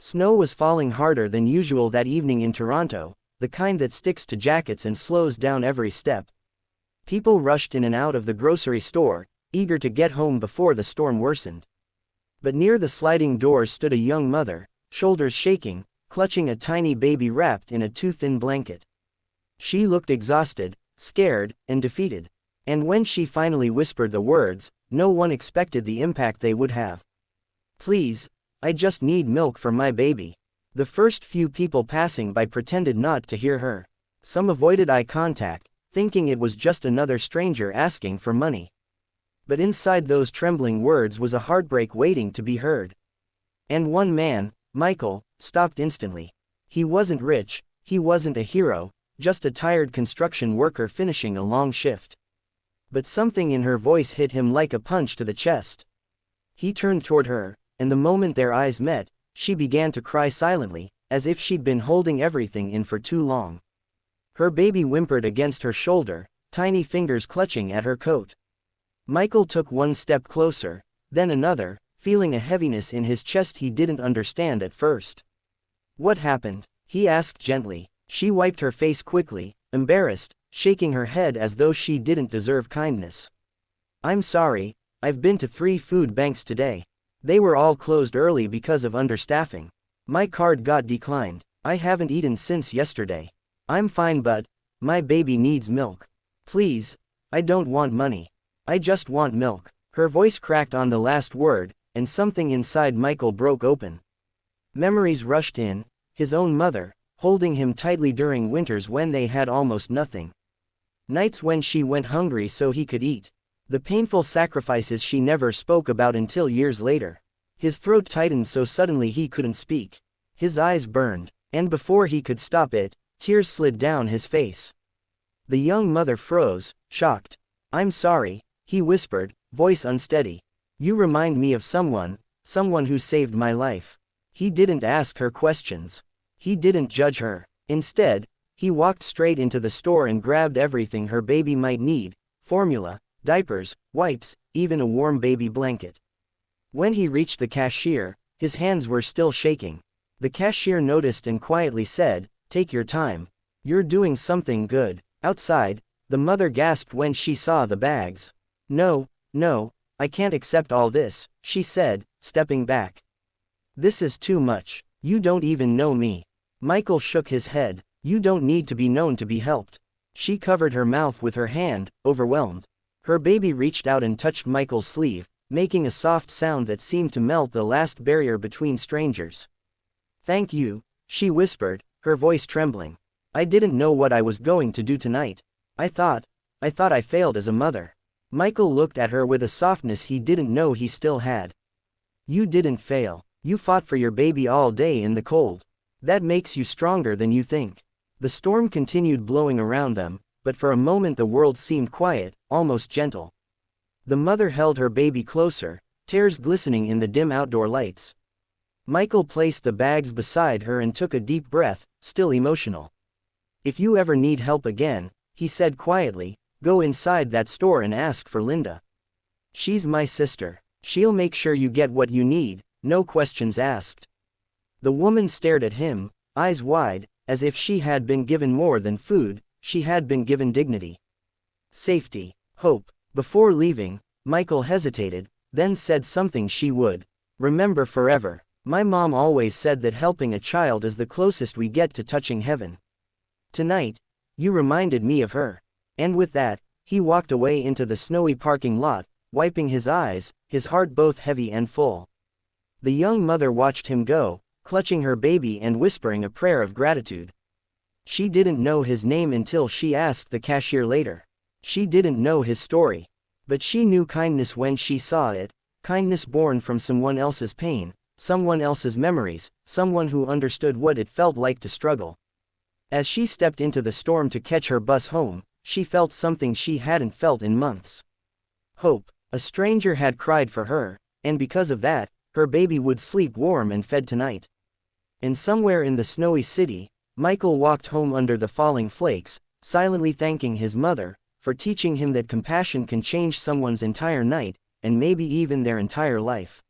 Snow was falling harder than usual that evening in Toronto, the kind that sticks to jackets and slows down every step. People rushed in and out of the grocery store, eager to get home before the storm worsened. But near the sliding doors stood a young mother, shoulders shaking, clutching a tiny baby wrapped in a too thin blanket. She looked exhausted, scared, and defeated. And when she finally whispered the words, no one expected the impact they would have. "Please, I just need milk for my baby." The first few people passing by pretended not to hear her. Some avoided eye contact, thinking it was just another stranger asking for money. But inside those trembling words was a heartbreak waiting to be heard. And one man, Michael, stopped instantly. He wasn't rich, he wasn't a hero, just a tired construction worker finishing a long shift. But something in her voice hit him like a punch to the chest. He turned toward her, and the moment their eyes met, she began to cry silently, as if she'd been holding everything in for too long. Her baby whimpered against her shoulder, tiny fingers clutching at her coat. Michael took one step closer, then another, feeling a heaviness in his chest he didn't understand at first. "What happened?" he asked gently. She wiped her face quickly, embarrassed, shaking her head as though she didn't deserve kindness. "I'm sorry, I've been to 3 food banks today. They were all closed early because of understaffing. My card got declined. I haven't eaten since yesterday. I'm fine but my baby needs milk. Please, I don't want money. I just want milk." Her voice cracked on the last word, and something inside Michael broke open. Memories rushed in, his own mother, holding him tightly during winters when they had almost nothing. Nights when she went hungry so he could eat. The painful sacrifices she never spoke about until years later. His throat tightened so suddenly he couldn't speak. His eyes burned, and before he could stop it, tears slid down his face. The young mother froze, shocked. "I'm sorry," he whispered, voice unsteady. "You remind me of someone who saved my life." He didn't ask her questions. He didn't judge her. Instead, he walked straight into the store and grabbed everything her baby might need: formula, diapers, wipes, even a warm baby blanket. When he reached the cashier, his hands were still shaking. The cashier noticed and quietly said, "Take your time. You're doing something good." Outside, the mother gasped when she saw the bags. No, I can't accept all this," she said, stepping back. "This is too much. You don't even know me." Michael shook his head. "You don't need to be known to be helped." She covered her mouth with her hand, overwhelmed. Her baby reached out and touched Michael's sleeve, making a soft sound that seemed to melt the last barrier between strangers. "Thank you," she whispered, her voice trembling. "I didn't know what I was going to do tonight. I thought I failed as a mother." Michael looked at her with a softness he didn't know he still had. "You didn't fail. You fought for your baby all day in the cold. That makes you stronger than you think." The storm continued blowing around them, but for a moment the world seemed quiet, almost gentle. The mother held her baby closer, tears glistening in the dim outdoor lights. Michael placed the bags beside her and took a deep breath, still emotional. "If you ever need help again," he said quietly, "go inside that store and ask for Linda. She's my sister. She'll make sure you get what you need, no questions asked." The woman stared at him, eyes wide, as if she had been given more than food, she had been given dignity. Safety. Hope. Before leaving, Michael hesitated, then said something she would remember forever. "My mom always said that helping a child is the closest we get to touching heaven. Tonight, you reminded me of her." And with that, he walked away into the snowy parking lot, wiping his eyes, his heart both heavy and full. The young mother watched him go, clutching her baby and whispering a prayer of gratitude. She didn't know his name until she asked the cashier later. She didn't know his story. But she knew kindness when she saw it, kindness born from someone else's pain, someone else's memories, someone who understood what it felt like to struggle. As she stepped into the storm to catch her bus home, she felt something she hadn't felt in months. Hope. A stranger had cried for her, and because of that, her baby would sleep warm and fed tonight. And somewhere in the snowy city, Michael walked home under the falling flakes, silently thanking his mother for teaching him that compassion can change someone's entire night, and maybe even their entire life.